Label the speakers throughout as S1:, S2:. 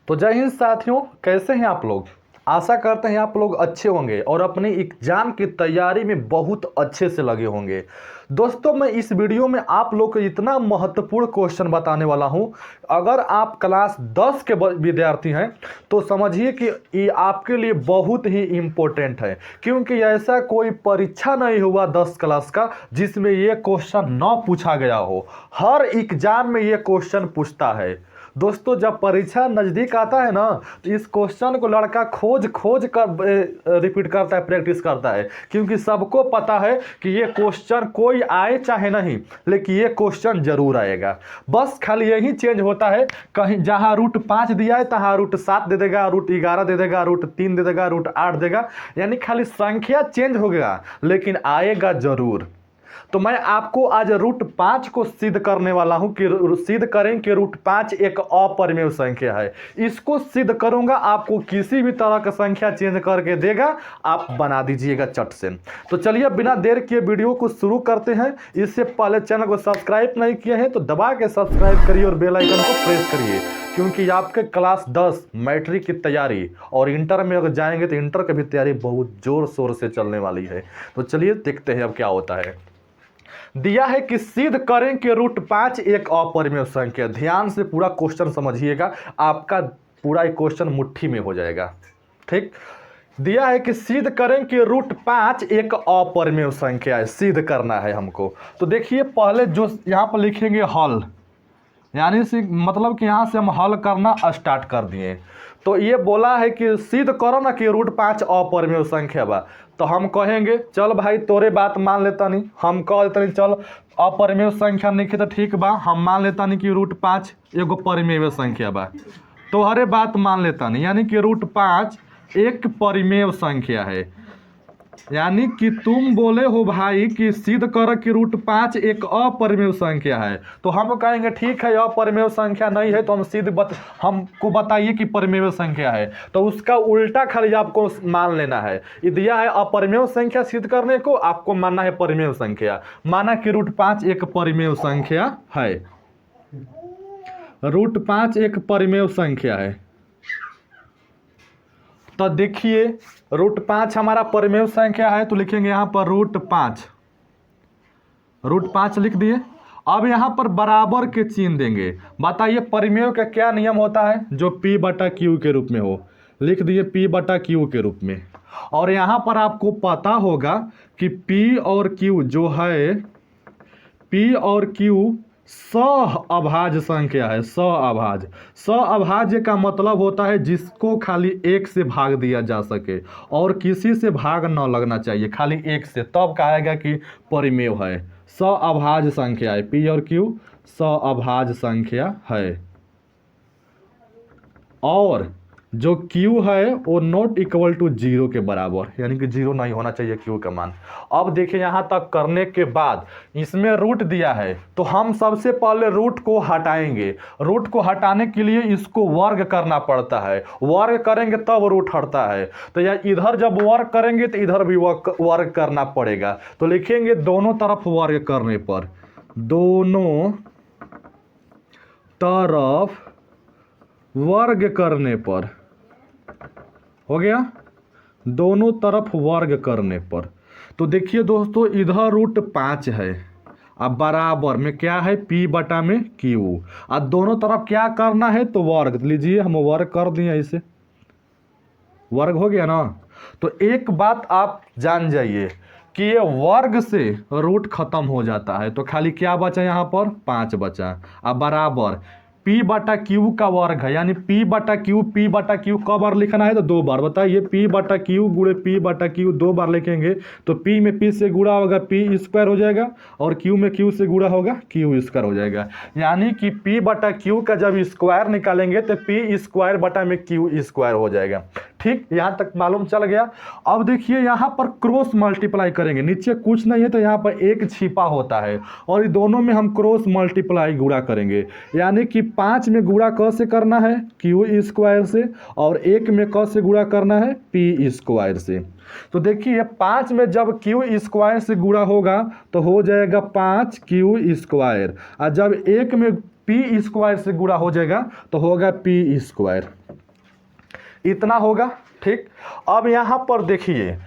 S1: तो जय हिंद साथियों, कैसे हैं आप लोग। आशा करते हैं आप लोग अच्छे होंगे और अपनी एग्जाम की तैयारी में बहुत अच्छे से लगे होंगे। दोस्तों, मैं इस वीडियो में आप लोग को इतना महत्वपूर्ण क्वेश्चन बताने वाला हूं। अगर आप क्लास 10 के विद्यार्थी हैं तो समझिए कि ये आपके लिए बहुत ही इम्पोर्टेंट है, क्योंकि ऐसा कोई परीक्षा नहीं हुआ 10 क्लास का जिसमें ये क्वेश्चन ना पूछा गया हो। हर एग्जाम में ये क्वेश्चन पूछता है। दोस्तों, जब परीक्षा नज़दीक आता है ना तो इस क्वेश्चन को लड़का खोज खोज कर रिपीट करता है, प्रैक्टिस करता है, क्योंकि सबको पता है कि ये क्वेश्चन कोई आए चाहे नहीं, लेकिन ये क्वेश्चन जरूर आएगा। बस खाली यही चेंज होता है, कहीं जहाँ रूट 5 दिया है तहाँ रूट 7 दे देगा, रूट 11 दे देगा, रूट 3 दे देगा, रूट 8 देगा, यानी खाली संख्या चेंज हो गया, लेकिन आएगा जरूर। तो मैं आपको आज रूट 5 को सिद्ध करने वाला हूं कि सिद्ध करें कि रूट 5 एक अपरिमेय संख्या है। इसको सिद्ध करूंगा, आपको किसी भी तरह का संख्या चेंज करके देगा, आप बना दीजिएगा चट से। तो चलिए बिना देर किए वीडियो को शुरू करते हैं। इससे पहले चैनल को सब्सक्राइब नहीं किए हैं तो दबा के सब्सक्राइब करिए और बेल आइकन को प्रेस करिए, क्योंकि आपके क्लास 10 मैट्रिक की तैयारी और इंटर में अगर जाएंगे तो इंटर की भी तैयारी बहुत जोर शोर से चलने वाली है। तो चलिए देखते हैं अब क्या होता है। दिया है कि सिद्ध करें कि रूट 5 एक अपरिमेय संख्या। ध्यान से पूरा क्वेश्चन समझिएगा, आपका पूरा क्वेश्चन मुट्ठी में हो जाएगा। ठीक, दिया है कि सिद्ध करें कि रूट 5 एक अपरिमेय संख्या है, सिद्ध करना है हमको। तो देखिए, पहले जो यहाँ पर लिखेंगे हल, यानी मतलब कि यहाँ से हम हल करना स्टार्ट कर दिए। तो ये बोला है कि सिद्ध करो ना कि रूट 5 अपरिमेय संख्या बा। तो हम कहेंगे चल भाई तोरे बात मान लेता नहीं, हम कह देता नहीं चल अपरिमेय संख्या नहीं तो ठीक बा, हम मान लेता नहीं कि रूट 5 एगो परिमेय संख्या बा। तो हरे बात मान लेता नहीं, यानी कि रूट 5 एक परिमेय संख्या है। यानी कि तुम बोले हो भाई कि सिद्ध कर कि रूट 5 एक अपरिमेय संख्या है, तो हम कहेंगे ठीक है अपरिमेय संख्या नहीं है तो हम हमको बताइए कि परिमेय संख्या है। तो उसका उल्टा खाली आपको मान लेना है। ये दिया है अपरिमेय संख्या सिद्ध करने को, आपको मानना है परिमेय संख्या। माना कि रूट 5 एक परिमेय संख्या है, रूट 5 एक परिमेय संख्या है। तो देखिए रूट 5 हमारा परिमेय संख्या है, तो लिखेंगे यहाँ पर रूट 5, रूट 5 लिख दिए। अब यहाँ पर बराबर के चिन्ह देंगे। बताइए परिमेय का क्या नियम होता है, जो P बटा Q के रूप में हो। लिख दिए P बटा Q के रूप में। और यहाँ पर आपको पता होगा कि P और Q जो है, P और Q सहअभाज्य संख्या है। सहअभाज्य का मतलब होता है जिसको खाली एक से भाग दिया जा सके और किसी से भाग न लगना चाहिए, खाली एक से, तब कहेगा कि परिमेय है। सहअभाज्य संख्या है, P और Q सहअभाज्य संख्या है। और जो Q है वो नॉट इक्वल टू 0 के बराबर, यानी कि 0 नहीं होना चाहिए Q का मान। अब देखिए यहाँ तक करने के बाद इसमें रूट दिया है, तो हम सबसे पहले रूट को हटाएंगे। रूट को हटाने के लिए इसको वर्ग करना पड़ता है, वर्ग करेंगे तब रूट हटता है। तो या इधर जब वर्ग करेंगे तो इधर भी वर्ग करना पड़ेगा। तो लिखेंगे दोनों तरफ वर्ग करने पर, दोनों तरफ वर्ग करने पर, हो गया, दोनों तरफ वर्ग करने पर। तो देखिए दोस्तों, इधर रूट 5 है, अब बराबर में क्या है, P बटा में Q। अब दोनों तरफ क्या करना है, तो वर्ग लीजिए, हम वर्ग कर दिए, ऐसे वर्ग हो गया ना। तो एक बात आप जान जाइए कि ये वर्ग से रूट खत्म हो जाता है, तो खाली क्या बचा यहाँ पर, 5 बचा। अब बराबर P बटा Q का वर्ग है, यानी P बटा Q कब बार लिखना है, तो 2 बार। बताइए P बटा Q गुणे P बटा Q 2 बार लिखेंगे तो P में P से गुणा होगा P स्क्वायर हो जाएगा, और Q में Q से गुणा होगा Q स्क्वायर हो जाएगा। यानी कि P बटा Q का जब स्क्वायर निकालेंगे तो P स्क्वायर बटा में Q स्क्वायर हो जाएगा। ठीक, यहाँ तक मालूम चल गया। अब देखिए यहाँ पर क्रॉस मल्टीप्लाई करेंगे, नीचे कुछ नहीं है तो यहाँ पर एक छिपा होता है, और ये दोनों में हम क्रॉस मल्टीप्लाई गुणा करेंगे। यानी कि 5 में गुणा क से करना है Q स्क्वायर से, और 1 में क से गुणा करना है P स्क्वायर से। तो देखिए 5 में जब Q स्क्वायर से गुणा होगा तो हो जाएगा 5Q स्क्वायर, और जब 1 में P स्क्वायर से गुणा हो जाएगा तो होगा P स्क्वायर। इतना होगा। ठीक, अब यहाँ पर देखिए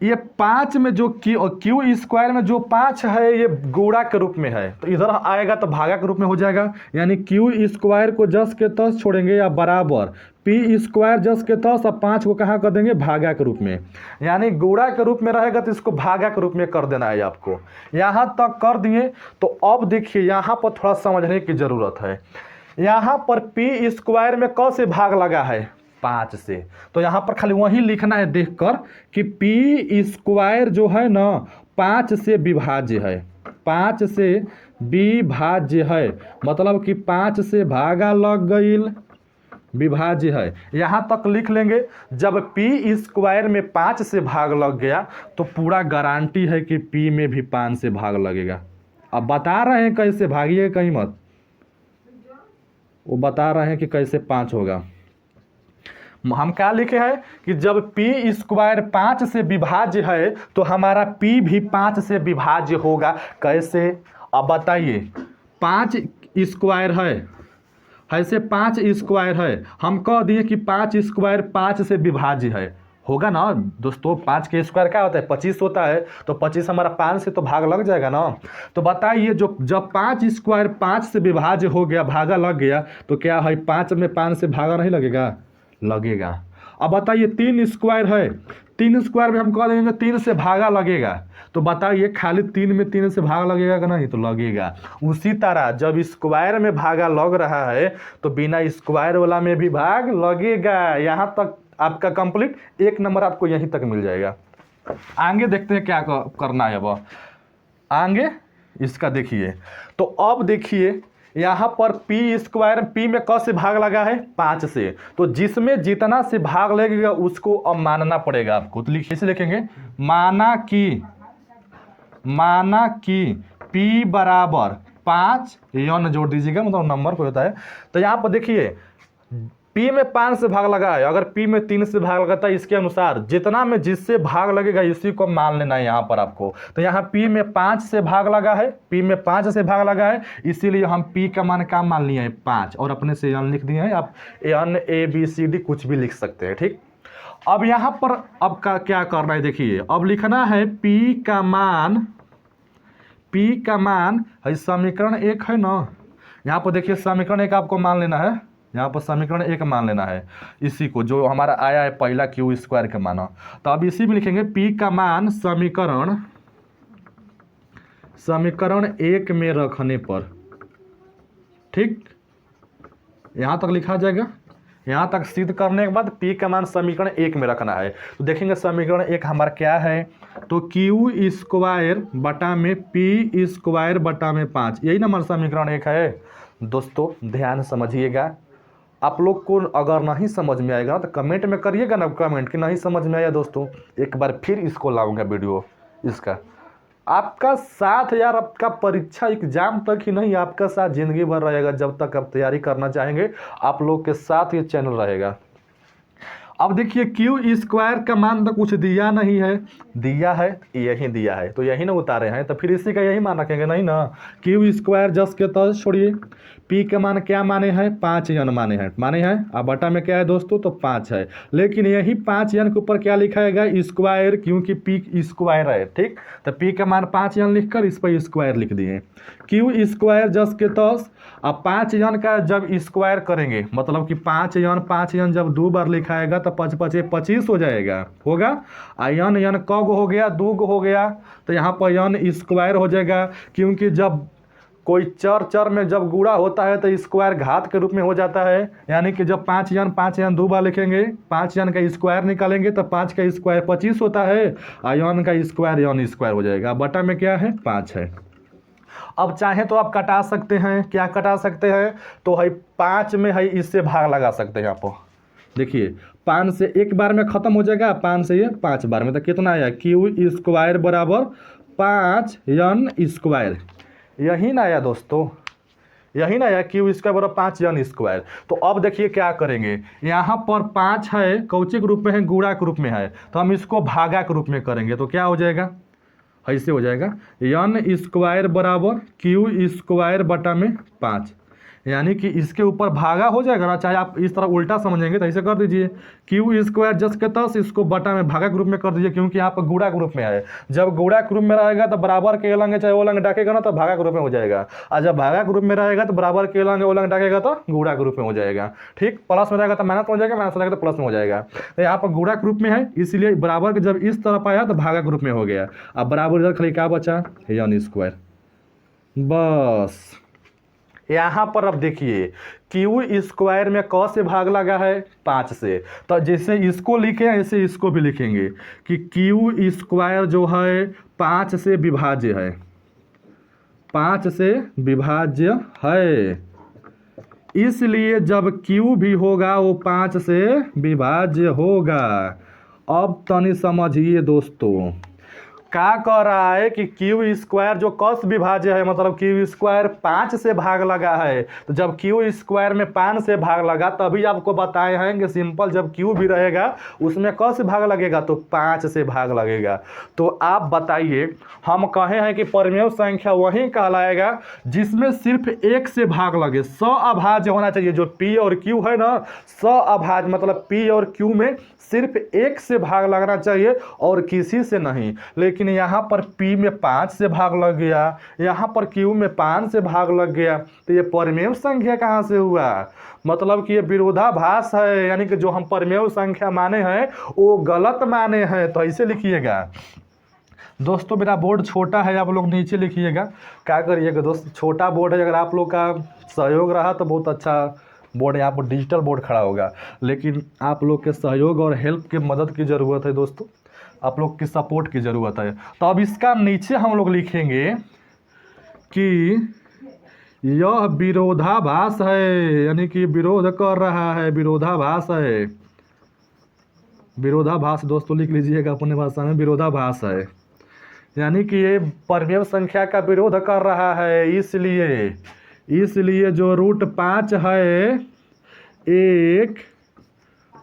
S1: ये 5 में जो क्यू स्क्वायर में जो 5 है ये गुणा के रूप में है, तो इधर आएगा तो भागा के रूप में हो जाएगा। यानी क्यू स्क्वायर को जस के तस छोड़ेंगे या बराबर पी स्क्वायर जस के तस, अब 5 को कहाँ कर देंगे, भागा के रूप में। यानी गुणा के रूप में रहेगा तो इसको भागा के रूप में कर देना है आपको। यहाँ तक कर दिए। तो अब देखिए यहाँ पर थोड़ा समझने की ज़रूरत है। यहाँ पर पी स्क्वायर में क से भाग लगा है, 5 से, तो यहाँ पर खाली वही लिखना है देखकर कि पी स्क्वायर जो है ना 5 से विभाज्य है, 5 से विभाज्य है, मतलब कि 5 से भागा लग गई, विभाज्य है। यहाँ तक लिख लेंगे। जब पी स्क्वायर में 5 से भाग लग गया तो पूरा गारंटी है कि पी में भी 5 से भाग लगेगा। अब बता रहे हैं कैसे, भागिए कहीं मत, वो बता रहे हैं कि कैसे 5 होगा। हम क्या लिखे हैं कि जब पी स्क्वायर 5 से विभाज्य है तो हमारा पी भी 5 से विभाज्य होगा। कैसे, अब बताइए, 5 स्क्वायर है, ऐसे 5 स्क्वायर है, हम कह दिए कि 5 स्क्वायर 5 से विभाज्य है, होगा ना दोस्तों। 5 के स्क्वायर क्या होता है, 25 होता है, तो 25 हमारा 5 से तो भाग लग जाएगा ना। तो बताइए जो जब 5 स्क्वायर 5 से विभाज्य हो गया, भागा लग गया, तो क्या है 5 में 5 से भागा नहीं लगेगा, लगेगा। अब बताइए 3 स्क्वायर है, 3 स्क्वायर में हम कह देंगे 3 से भागा लगेगा, तो बताइए खाली 3 में 3 से भाग लगेगा कि नहीं, तो लगेगा। उसी तरह जब स्क्वायर में भागा लग रहा है तो बिना स्क्वायर वाला में भी भाग लगेगा। यहाँ तक आपका कंप्लीट, 1 नंबर आपको यहीं तक मिल जाएगा। आगे देखते हैं क्या करना है। अब आगे इसका देखिए, तो अब देखिए यहाँ पर पी स्क्वायर, पी में क से भाग लगा है 5 से, तो जिसमें जितना से भाग लगेगा उसको अब मानना पड़ेगा आपको। तो इसे लिखेंगे माना कि पी बराबर 5, यन जोड़ दीजिएगा, मतलब नंबर को होता है। तो यहाँ पर देखिए पी में 5 से भाग लगा है, अगर पी में 3 से भाग लगाता है, इसके अनुसार जितना में जिससे भाग लगेगा इसी को मान लेना है यहाँ पर आपको। तो यहाँ पी में 5 से भाग लगा है, पी में 5 से भाग लगा है, इसीलिए हम पी का मान क्या मान लिए हैं, 5, और अपने से एन लिख दिए हैं। आप N A B C D कुछ भी लिख सकते हैं। ठीक, अब यहाँ पर अब का क्या करना है, देखिए अब लिखना है पी का मान है समीकरण 1 है ना। यहाँ पर देखिए समीकरण 1 आपको मान लेना है, यहाँ पर समीकरण 1 मान लेना है, इसी को जो हमारा आया है पहला क्यू स्क्वायर के माना। तो अब इसी में लिखेंगे पी का मान समीकरण 1 में रखने पर। ठीक, यहाँ तक लिखा जाएगा। यहाँ तक सिद्ध करने के बाद पी का मान समीकरण 1 में रखना है। तो देखेंगे समीकरण 1 हमारा क्या है, तो क्यू स्क्वायर बटा में पी स्क्वायर बटा में 5, यही ना हमारा समीकरण 1 है। दोस्तों ध्यान समझिएगा, आप लोग को अगर नहीं समझ में आएगा तो कमेंट में करिएगा ना, कमेंट कि नहीं समझ में आया। दोस्तों एक बार फिर इसको लाऊंगा वीडियो इसका, आपका साथ यार, आपका परीक्षा एग्जाम तक ही नहीं, आपका साथ जिंदगी भर रहेगा। जब तक आप तैयारी करना चाहेंगे आप लोग के साथ ये चैनल रहेगा। अब देखिए क्यू स्क्वायर का मान तो कुछ दिया नहीं है, दिया है यही दिया है, तो यही ना उतारे हैं, तो फिर इसी का यही मान रखेंगे नहीं ना। क्यू स्क्वायर जस के तस छोड़िए, पी का मान क्या माने हैं, 5 यन माने हैं। अब बटा में क्या है दोस्तों, तो 5 है, लेकिन यही 5 यन के ऊपर क्या लिखाएगा, स्क्वायर, क्योंकि पी स्क्वायर है। ठीक, तो पी का मान 5 यन लिखकर इस पर स्क्वायर लिख दिए। क्यू स्क्वायर जस के तस, अब 5 यन का जब स्क्वायर करेंगे, मतलब कि 5 यन जब 2 बार लिखाएगा तो 5 5 25 हो जाएगा, होगा। यन कब हो गया, 2 हो गया, तो यहाँ पर यन स्क्वायर हो जाएगा, क्योंकि जब कोई चर में जब गुणा होता है तो स्क्वायर घात के रूप में हो जाता है। यानी कि जब 5 यन 2 बार लिखेंगे, 5 यन का स्क्वायर निकालेंगे तो 5 का स्क्वायर 25 होता है, और यन का स्क्वायर यन स्क्वायर हो जाएगा। बटा में क्या है, 5 है। अब चाहे तो आप कटा सकते हैं, क्या कटा सकते हैं, तो है 5 में है इससे भाग लगा सकते हैं। आप देखिए 5 से एक बार में खत्म हो जाएगा, 5 से ये 5 बार में, तो कितना आया, क्यू स्क्वायर बराबर 5 यन स्क्वायर, यही ना आया दोस्तों, यही ना आया, क्यू स्क्वायर बराबर 5 यन स्क्वायर। तो अब देखिए क्या करेंगे, यहाँ पर 5 है, कौचे के रूप में है, गुणा के रूप में है, तो हम इसको भागा के रूप में करेंगे, तो क्या हो जाएगा, ऐसे हो जाएगा, यन स्क्वायर बराबर क्यू स्क्वायर बटा में 5। यानी कि इसके ऊपर भागा हो जाएगा ना, चाहे आप इस तरह उल्टा समझेंगे तो ऐसे कर दीजिए क्यू स्क्वायर जस के तस इसको बटा में भागा ग्रुप में कर दीजिए, क्योंकि यहाँ पर गुणा ग्रुप में है। जब गुणा ग्रुप में रहेगा तो बराबर के लंग चाहे वो लंग डाकेगा ना तो भागा ग्रुप में हो जाएगा, और जब भागा ग्रुप में रहेगा तो बराबर के लंग वो लंग डाकेगा तो गुणा ग्रुप में हो जाएगा। ठीक, प्लस में रहेगा तो माइनस में हो जाएगा, माइनस में रहेगा तो प्लस में हो जाएगा। तो यहाँ पर गुणा ग्रुप में है इसलिए बराबर के जब इस तरफ आया तो भागा ग्रुप में हो गया। अब बराबर इधर खाली क्या बचा, यानी स्क्वायर। बस यहाँ पर अब देखिए क्यू स्क्वायर में क से भाग लगा है 5 से, तो जैसे इसको लिखे ऐसे इसको भी लिखेंगे कि क्यू स्क्वायर जो है 5 से विभाज्य है, 5 से विभाज्य है, इसलिए जब क्यू भी होगा वो 5 से विभाज्य होगा। अब तनी समझिए दोस्तों, क्या कह रहा है कि क्यू स्क्वायर जो कस विभाज्य है, मतलब क्यू स्क्वायर 5 से भाग लगा है, तो जब क्यू स्क्वायर में 5 से भाग लगा तभी आपको बताए हैं कि सिंपल जब क्यू भी रहेगा उसमें कस भाग लगेगा तो 5 से भाग लगेगा। तो आप बताइए, हम कहे हैं कि परमेय संख्या वही कहलाएगा जिसमें सिर्फ एक से भाग लगे, सअभाज्य होना चाहिए। जो पी और क्यू है ना, सअभाज्य मतलब पी और क्यू में सिर्फ एक से भाग लगना चाहिए और किसी से नहीं। लेकिन यहाँ पर P में 5 से भाग लग गया, यहाँ पर Q में 5 से भाग लग गया, तो ये परमेय संख्या कहाँ से हुआ? मतलब कि ये विरोधाभास है, यानी कि जो हम परमेय संख्या माने हैं वो गलत माने हैं। तो ऐसे लिखिएगा दोस्तों, मेरा बोर्ड छोटा है, आप लोग नीचे लिखिएगा। क्या करिएगा दोस्त, छोटा बोर्ड है, अगर आप लोग का सहयोग रहा तो बहुत अच्छा बोर्ड है, यहाँ पर डिजिटल बोर्ड खड़ा होगा। लेकिन आप लोग के सहयोग और हेल्प की मदद की ज़रूरत है दोस्तों, आप लोग की सपोर्ट की ज़रूरत है। तो अब इसका नीचे हम लोग लिखेंगे कि यह विरोधाभास है, यानी कि विरोध कर रहा है, विरोधाभास है। विरोधाभास दोस्तों लिख लीजिएगा अपने भाषा में, विरोधाभास है, यानी कि ये परमेय संख्या का विरोध कर रहा है। इसलिए जो √5 है एक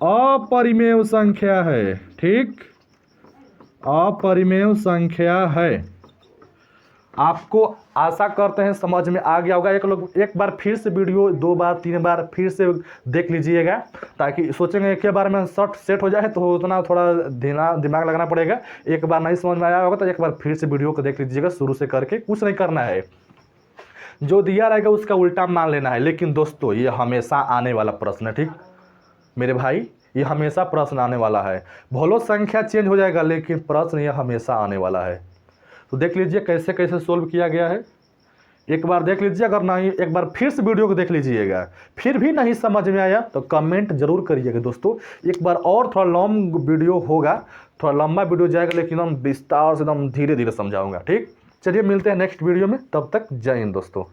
S1: अपरिमेय संख्या है। ठीक, अपरिमेय संख्या है। आपको आशा करते हैं समझ में आ गया होगा। एक बार फिर से वीडियो 2 बार 3 बार फिर से देख लीजिएगा, ताकि सोचेंगे एक बार में शॉर्ट सेट हो जाए तो उतना थोड़ा दिमाग लगाना पड़ेगा। एक बार नहीं समझ में आया होगा तो एक बार फिर से वीडियो को देख लीजिएगा शुरू से करके। कुछ नहीं करना है, जो दिया रहेगा उसका उल्टा मान लेना है। लेकिन दोस्तों ये हमेशा आने वाला प्रश्न है, ठीक मेरे भाई, ये हमेशा प्रश्न आने वाला है। भले संख्या चेंज हो जाएगा लेकिन प्रश्न ये हमेशा आने वाला है। तो देख लीजिए कैसे कैसे सोल्व किया गया है, एक बार देख लीजिए। अगर नहीं, एक बार फिर से वीडियो को देख लीजिएगा। फिर भी नहीं समझ में आया तो कमेंट जरूर करिएगा दोस्तों। एक बार और थोड़ा लॉन्ग वीडियो होगा, थोड़ा लंबा वीडियो जाएगा, लेकिन हम विस्तार से एकदम धीरे धीरे समझाऊंगा। ठीक, चलिए मिलते हैं नेक्स्ट वीडियो में, तब तक जय हिंद दोस्तों।